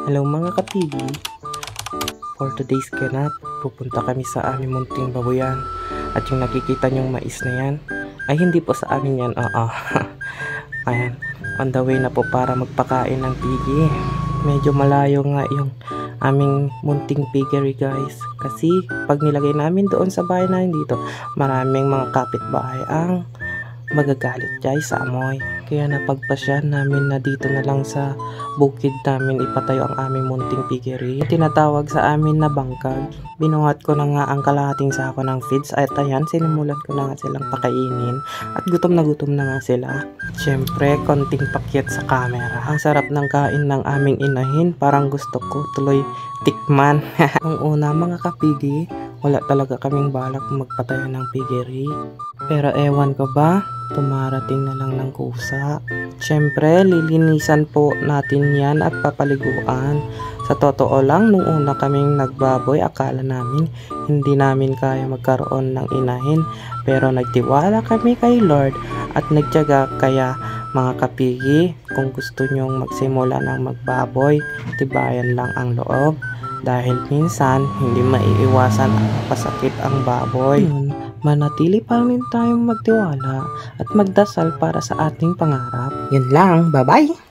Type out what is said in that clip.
Hello mga kapigi, for today's ganap, pupunta kami sa aming munting babuyan. At yung nakikita nyong mais na yan, ay hindi po sa amin yan, oo. Ayan, on the way na po para magpakain ng pigi. Medyo malayo nga yung aming munting piggery guys. Kasi pag nilagay namin doon sa bahay namin dito, maraming mga kapitbahay ang magagalit guys sa amoy. Kaya napagpasyan namin na dito na lang sa bukid namin ipatayo ang aming munting piggery. Tinatawag sa amin na bangkag. Binuhat ko na nga ang kalahating sako ng feeds at ayan, sinimulan ko na nga silang pakainin at gutom na nga sila. Syempre, konting pakyat sa camera. Ang sarap ng kain ng aming inahin, parang gusto ko tuloy tikman. Ang una mga kapigi, wala talaga kaming balak magpatayo ng piggery. Pero ewan ko ba, tumarating na lang ng kusa. Syempre, lilinisan po natin yan at papaliguan. Sa totoo lang, nung una kaming nagbaboy, akala namin hindi namin kaya magkaroon ng inahin. Pero nagtiwala kami kay Lord at nagtiyaga. Kaya mga kapigi, kung gusto nyong magsimula ng magbaboy, tibayan lang ang loob. Dahil minsan, hindi maiiwasan ang pasakit ang baboy. Manatili pa rin tayong magtiwala at magdasal para sa ating pangarap. Yun lang, bye-bye!